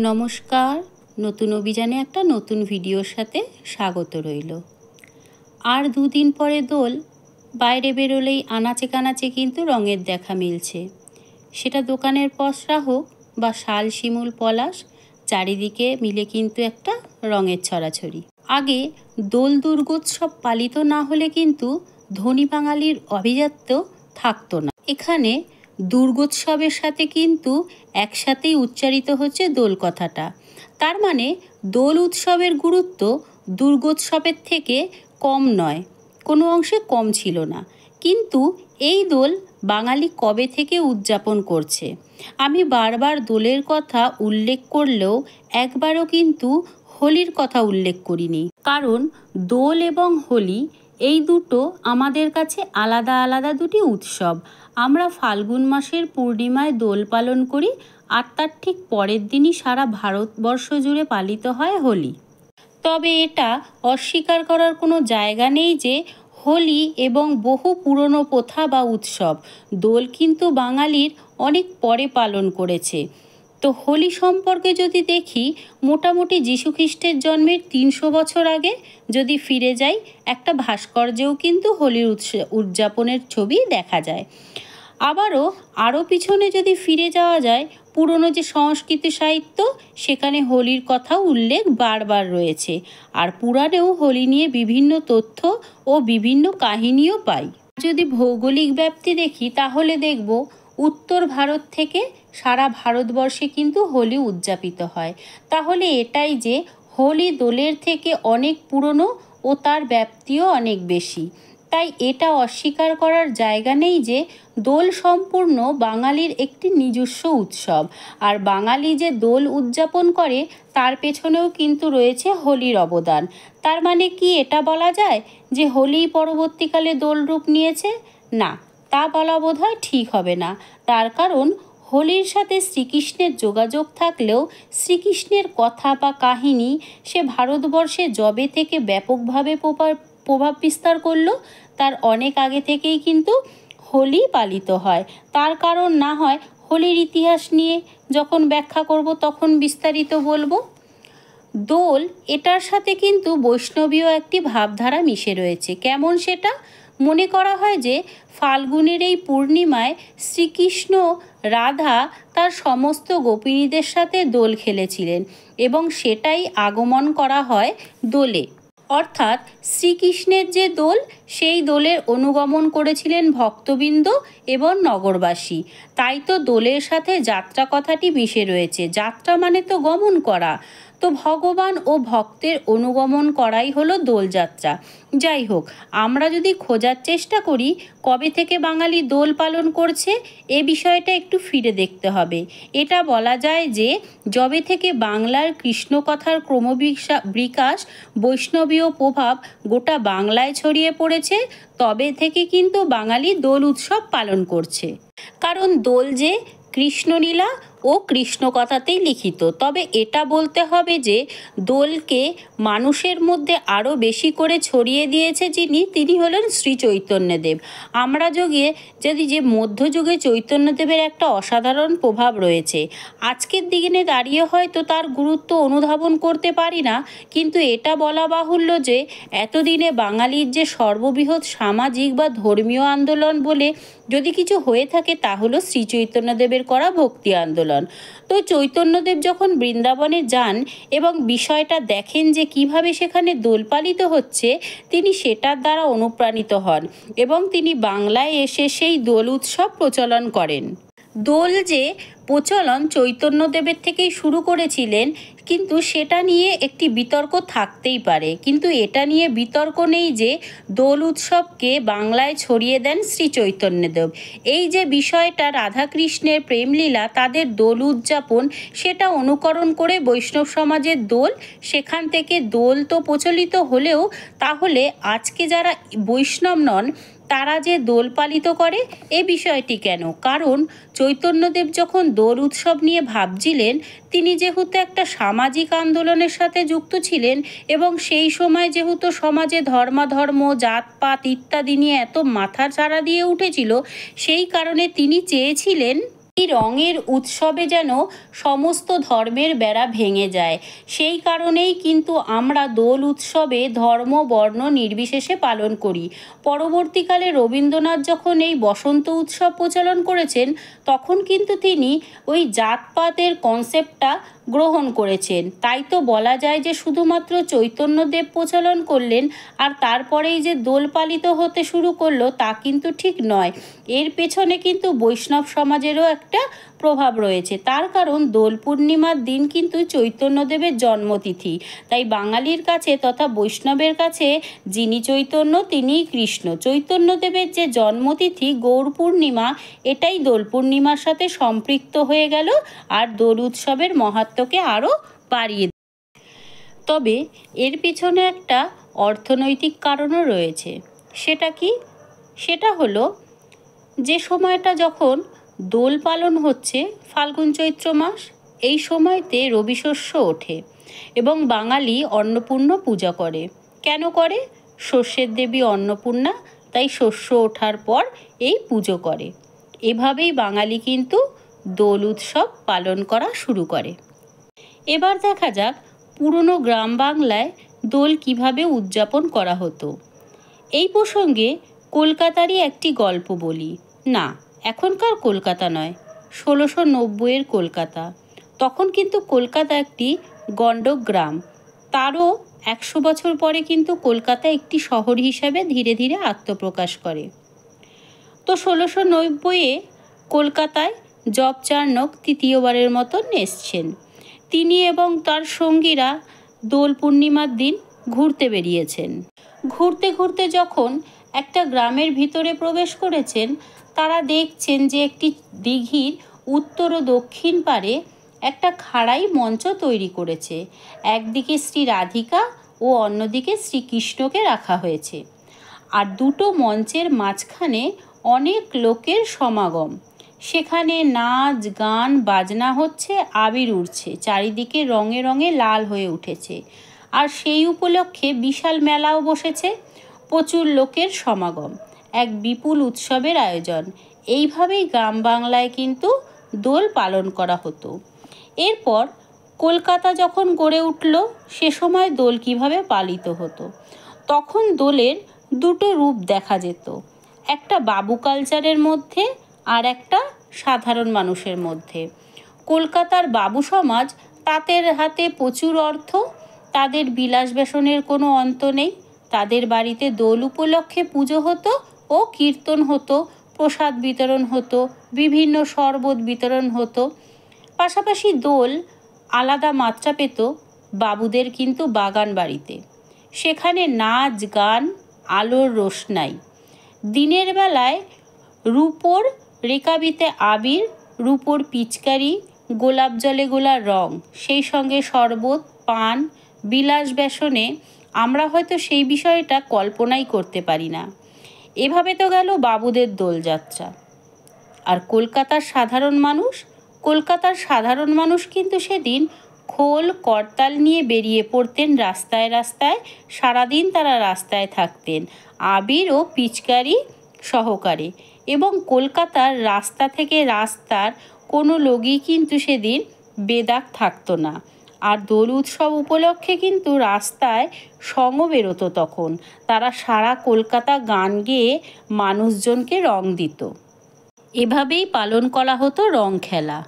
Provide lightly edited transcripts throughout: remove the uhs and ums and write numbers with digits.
নমস্কার, নতুন অভিযানে একটা নতুন ভিডিওর সাথে স্বাগত রইল। আর দুদিন পরে দোল, বাইরে বেরোলেই আনাচে কানাচে কিন্তু রঙের দেখা মিলছে। সেটা দোকানের পসরা হোক বা শাল শিমুল পলাশ, চারিদিকে মিলে কিন্তু একটা রঙের ছড়াছড়ি। আগে দোল দুর্গোৎসব পালিত না হলে কিন্তু ধনী বাঙালির অভিজাত্য থাকতো না। এখানে দুর্গোৎসবের সাথে কিন্তু একসাথেই উচ্চারিত হচ্ছে দোল কথাটা। তার মানে দোল উৎসবের গুরুত্ব দুর্গোৎসবের থেকে কম নয়, কোনো অংশে কম ছিল না। কিন্তু এই দোল বাঙালি কবে থেকে উদযাপন করছে? আমি বারবার দোলের কথা উল্লেখ করলেও একবারও কিন্তু হোলির কথা উল্লেখ করিনি। কারণ দোল এবং হোলি এই দুটো আমাদের কাছে আলাদা আলাদা দুটি উৎসব। আমরা ফাল্গুন মাসের পূর্ণিমায় দোল পালন করি, আর তার ঠিক পরের দিনই সারা ভারতবর্ষ জুড়ে পালিত হয় হোলি। তবে এটা অস্বীকার করার কোনো জায়গা নেই যে হোলি এবং বহু পুরনো প্রথা বা উৎসব দোল কিন্তু বাঙালির অনেক পরে পালন করেছে। তো হোলি সম্পর্কে যদি দেখি, মোটামুটি যীশুখ্রিস্টের জন্মের 300 বছর আগে যদি ফিরে যাই, একটা ভাস্কর্যেও কিন্তু হোলির উদযাপনের ছবি দেখা যায়। আরও পিছনে যদি ফিরে যাওয়া যায়, পুরনো যে সংস্কৃতি সাহিত্য, সেখানে হোলির কথা উল্লেখ বারবার রয়েছে। আর পুরাণেও হোলি নিয়ে বিভিন্ন তথ্য ও বিভিন্ন কাহিনীও পাই। যদি ভৌগোলিক ব্যাপ্তি দেখি, তাহলে দেখব উত্তর ভারত থেকে সারা ভারতবর্ষে কিন্তু হোলি উদযাপিত হয়। তাহলে এটাই যে হোলি দোলের থেকে অনেক পুরনো ও তার ব্যাপ্তিও অনেক বেশি। তাই এটা অস্বীকার করার জায়গা নেই যে দোল সম্পূর্ণ বাঙালির একটি নিজস্ব উৎসব। আর বাঙালি যে দোল উদযাপন করে, তার পেছনেও কিন্তু রয়েছে হোলির অবদান। তার মানে কি এটা বলা যায় যে হোলি পরবর্তীকালে দোল রূপ নিয়েছে? না, তা বলা বোধহয় ঠিক হবে না। তার কারণ হোলির সাথে শ্রীকৃষ্ণের যোগাযোগ থাকলেও শ্রীকৃষ্ণের কথা বা কাহিনী সে ভারতবর্ষে যবে থেকে ব্যাপকভাবে প্রভাব বিস্তার করলো, তার অনেক আগে থেকেই কিন্তু হোলি পালিত হয়। তার কারণ না হয় হোলির ইতিহাস নিয়ে যখন ব্যাখ্যা করব তখন বিস্তারিত বলবো। দোল, এটার সাথে কিন্তু বৈষ্ণবীয় একটি ভাবধারা মিশে রয়েছে। কেমন সেটা? মনে করা হয় যে ফাল্গুনের এই পূর্ণিমায় শ্রীকৃষ্ণ রাধা তার সমস্ত গোপিনীদের সাথে দোল খেলেছিলেন এবং সেটাই আগমন করা হয় দোলে। অর্থাৎ শ্রীকৃষ্ণের যে দোল, সেই দোলের অনুগমন করেছিলেন ভক্তবৃন্দ এবং নগরবাসী। তাই তো দোলের সাথে যাত্রা কথাটি মিশে রয়েছে। যাত্রা মানে তো গমন করা, তো ভগবান ও ভক্তের অনুগমন করাই হলো দোলযাত্রা। যাই হোক, আমরা যদি খোঁজার চেষ্টা করি কবে থেকে বাঙালি দোল পালন করছে, এ বিষয়টা একটু ফিরে দেখতে হবে। এটা বলা যায় যে যবে থেকে বাংলার কৃষ্ণকথার ক্রমবিকাশ, বৈষ্ণবীয় প্রভাব গোটা বাংলায় ছড়িয়ে পড়েছে, তবে থেকে কিন্তু বাঙালি দোল উৎসব পালন করছে। কারণ দোল যে কৃষ্ণলীলা ও কৃষ্ণকথাতেই লিখিত। তবে এটা বলতে হবে যে দোলকে মানুষের মধ্যে আরও বেশি করে ছড়িয়ে দিয়েছে তিনি হলেন শ্রী চৈতন্যদেব। আমরা যদি মধ্যযুগে চৈতন্যদেবের একটা অসাধারণ প্রভাব রয়েছে, আজকের দিনে দাঁড়িয়ে হয়তো তার গুরুত্ব অনুধাবন করতে পারি না, কিন্তু এটা বলা বাহুল্য যে এতদিনে বাঙালির যে সর্ববৃহৎ সামাজিক বা ধর্মীয় আন্দোলন বলে যদি কিছু হয়ে থাকে, তা হলো শ্রী চৈতন্যদেবের করা ভক্তি আন্দোলন। তো চৈতন্যদেব যখন বৃন্দাবনে যান এবং বিষয়টা দেখেন যে কিভাবে সেখানে দোল পালিত হচ্ছে, তিনি সেটার দ্বারা অনুপ্রাণিত হন এবং তিনি বাংলায় এসে সেই দোল উৎসব প্রচলন করেন। দোল যে প্রচলন চৈতন্যদেবের থেকেই শুরু করেছিলেন, কিন্তু সেটা নিয়ে একটি বিতর্ক থাকতেই পারে। কিন্তু এটা নিয়ে বিতর্ক নেই যে দোল উৎসবকে বাংলায় ছড়িয়ে দেন শ্রী চৈতন্যদেব। এই যে বিষয়টা রাধাকৃষ্ণের প্রেমলীলা, তাদের দোল উদযাপন, সেটা অনুকরণ করে বৈষ্ণব সমাজের দোল, সেখান থেকে দোল তো প্রচলিত হলেও তাহলে আজকে যারা বৈষ্ণব নন তারা যে দোল পালিত করে, এ বিষয়টি কেন? কারণ চৈতন্যদেব যখন দোল উৎসব নিয়ে ভাবছিলেন, তিনি যেহেতু একটা সামাজিক আন্দোলনের সাথে যুক্ত ছিলেন এবং সেই সময় যেহেতু সমাজে ধর্মাধর্ম, জাতপাত ইত্যাদি নিয়ে এত মাথা চাড়া দিয়ে উঠেছিল, সেই কারণে তিনি চেয়েছিলেন এই রঙের উৎসবে যেন সমস্ত ধর্মের বেড়া ভেঙে যায়। সেই কারণেই কিন্তু আমরা দোল উৎসবে ধর্ম বর্ণ নির্বিশেষে পালন করি। পরবর্তীকালে রবীন্দ্রনাথ যখন এই বসন্ত উৎসব প্রচলন করেছেন, তখন কিন্তু তিনি ওই জাতপাতের কনসেপ্টটা গ্রহণ করেছেন। তাই তো বলা যায় যে শুধুমাত্র চৈতন্যদেব প্রচলন করলেন আর তারপরেই যে দোল পালিত হতে শুরু করলো, তা কিন্তু ঠিক নয়। এর পেছনে কিন্তু বৈষ্ণব সমাজেরও একটা প্রভাব রয়েছে। তার কারণ দোল পূর্ণিমার দিন কিন্তু চৈতন্যদেবের জন্মতিথি। তাই বাঙালির কাছে তথা বৈষ্ণবের কাছে যিনি চৈতন্য তিনিই কৃষ্ণ। চৈতন্যদেবের যে জন্মতিথি গৌর পূর্ণিমা, এটাই দোল পূর্ণিমার সাথে সম্পৃক্ত হয়ে গেল আর দোল উৎসবের মাহাত্ম্যকে আরও বাড়িয়ে দিল। তবে এর পিছনে একটা অর্থনৈতিক কারণও রয়েছে। সেটা কি? সেটা হলো যে সময়টা যখন দোল পালন হচ্ছে, ফাল্গুন চৈত্র মাস, এই সময়তে রবি শস্য ওঠে এবং বাঙালি অন্নপূর্ণা পূজা করে। কেন করে? শস্যের দেবী অন্নপূর্ণা, তাই শস্য ওঠার পর এই পুজো করে। এভাবেই বাঙালি কিন্তু দোল উৎসব পালন করা শুরু করে। এবার দেখা যাক পুরনো গ্রাম বাংলায় দোল কিভাবে উদযাপন করা হতো। এই প্রসঙ্গে কলকাতারই একটি গল্প বলি। না, এখনকার কলকাতা নয়, 1690-এর কলকাতা। তখন কিন্তু কলকাতা একটি গণ্ডক গ্রাম। তারও 100 বছর পরে কিন্তু কলকাতা একটি শহর হিসাবে ধীরে ধীরে আত্মপ্রকাশ করে। তো 1690-এ কলকাতায় জব চার্নক তৃতীয়বারের মতন এসছেন। তিনি এবং তার সঙ্গীরা দোল পূর্ণিমার দিন ঘুরতে বেরিয়েছেন। ঘুরতে ঘুরতে যখন একটা গ্রামের ভিতরে প্রবেশ করেছেন, তারা দেখছেন যে একটি দিঘির উত্তর ও দক্ষিণ পারে একটা খাড়াই মঞ্চ তৈরি করেছে। একদিকে শ্রী রাধিকা ও অন্যদিকে শ্রীকৃষ্ণকে রাখা হয়েছে। আর দুটো মঞ্চের মাঝখানে অনেক লোকের সমাগম। সেখানে নাচ গান বাজনা হচ্ছে, আবির উড়ছে, চারিদিকে রঙে রঙে লাল হয়ে উঠেছে। আর সেই উপলক্ষে বিশাল মেলাও বসেছে, প্রচুর লোকের সমাগম, এক বিপুল উৎসবের আয়োজন। এইভাবেই গ্রাম বাংলায় কিন্তু দোল পালন করা হতো। এরপর কলকাতা যখন গড়ে উঠল, সে সময় দোল কিভাবে পালিত হতো। তখন দোলের দুটো রূপ দেখা যেত, একটা বাবু কালচারের মধ্যে আর একটা সাধারণ মানুষের মধ্যে। কলকাতার বাবু সমাজ, তাদের হাতে প্রচুর অর্থ, তাদের বিলাস ব্যসনের কোনো অন্ত নেই। তাদের বাড়িতে দোল উপলক্ষে পুজো হতো ও কীর্তন হতো, প্রসাদ বিতরণ হতো, বিভিন্ন শরবত বিতরণ হতো। পাশাপাশি দোল আলাদা মাত্রা পেত বাবুদের কিন্তু বাগান বাড়িতে। সেখানে নাচ গান, আলোর রোশনাই। দিনের বেলায় রূপোর রেকাবিতে আবির, রূপোর পিচকারি, গোলাপ জলে গোলা রং, সেই সঙ্গে শরবত, পান, বিলাস ব্যসনে আমরা হয়তো সেই বিষয়টা কল্পনাই করতে পারি না। এভাবে তো গেল বাবুদের দোলযাত্রা। আর কলকাতার সাধারণ মানুষ কিন্তু সেদিন খোল করতাল নিয়ে বেরিয়ে পড়তেন রাস্তায় রাস্তায়। সারাদিন তারা রাস্তায় থাকতেন আবির ও পিচকারি সহকারে। এবং কলকাতার রাস্তা থেকে রাস্তার কোনো লোকই কিন্তু সেদিন বেদাগ থাকতো না। আর দোল উৎসব উপলক্ষে কিন্তু রাস্তায় সঙও বেরোতো তখন। তারা সারা কলকাতা গান গেয়ে মানুষজনকে রং দিত। এভাবেই পালন করা হতো রং খেলা।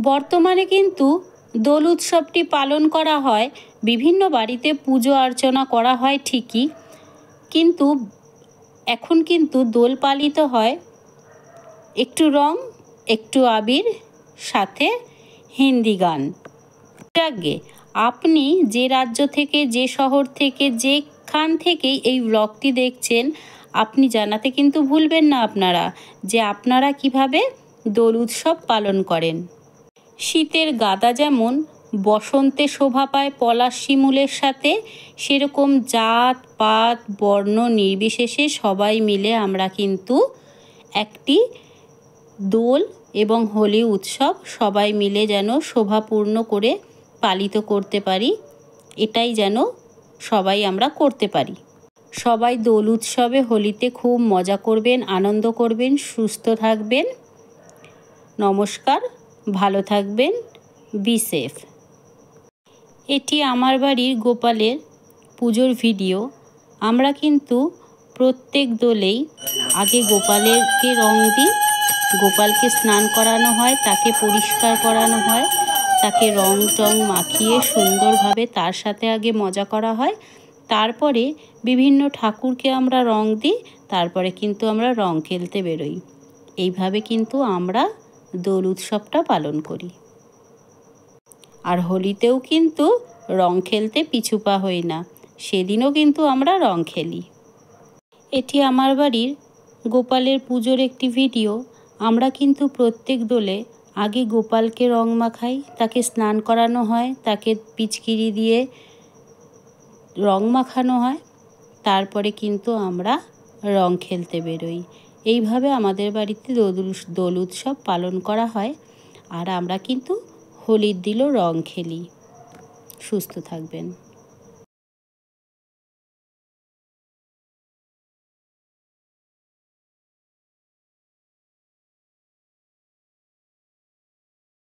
বর্তমানে কিন্তু দোল উৎসবটি পালন করা হয়, বিভিন্ন বাড়িতে পুজো অর্চনা করা হয় ঠিকই, কিন্তু এখন কিন্তু দোল পালিত হয় একটু রং, একটু আবির, সাথে হিন্দি গান। যাকগে, আপনি যে রাজ্য থেকে, যে শহর থেকে, যেখান থেকেই এই ব্লগটি দেখছেন, আপনি জানাতে কিন্তু ভুলবেন না আপনারা যে আপনারা কিভাবে দোল উৎসব পালন করেন। শীতের গাদা যেমন বসন্তে শোভা পায় পলাশ শিমুলের সাথে, সেরকম জাত পাত বর্ণ নির্বিশেষে সবাই মিলে আমরা কিন্তু একটি দোল এবং হোলি উৎসব সবাই মিলে যেন শোভাপূর্ণ করে পালিত করতে পারি, এটাই যেন সবাই আমরা করতে পারি। সবাই দোল উৎসবে হোলিতে খুব মজা করবেন, আনন্দ করবেন, সুস্থ থাকবেন। নমস্কার, ভালো থাকবেন, বি সেফ। এটি আমার বাড়ির গোপালের পুজোর ভিডিও। আমরা কিন্তু প্রত্যেক দোলেই আগে গোপালকে রং দিই, গোপালকে স্নান করানো হয়, তাকে পরিষ্কার করানো হয়, তাকে রং টং মাখিয়ে সুন্দরভাবে তার সাথে আগে মজা করা হয়। তারপরে বিভিন্ন ঠাকুরকে আমরা রং দিই, তারপরে কিন্তু আমরা রং খেলতে বেরোই। এইভাবে কিন্তু আমরা দোল উৎসবটা পালন করি। আর হোলিতেও কিন্তু রং খেলতে পিছু পা হই না, সেদিনও কিন্তু আমরা রং খেলি। এটি আমার বাড়ির গোপালের পুজোর একটি ভিডিও। আমরা কিন্তু প্রত্যেক দোলে আগে গোপালকে রং মাখাই, তাকে স্নান করানো হয়, তাকে পিচকিরি দিয়ে রং মাখানো হয়, তারপরে কিন্তু আমরা রং খেলতে বেরোই। এইভাবে আমাদের বাড়িতে দোল উৎসব পালন করা হয়। আর আমরা কিন্তু হোলির দিনও রং খেলি। সুস্থ থাকবেন।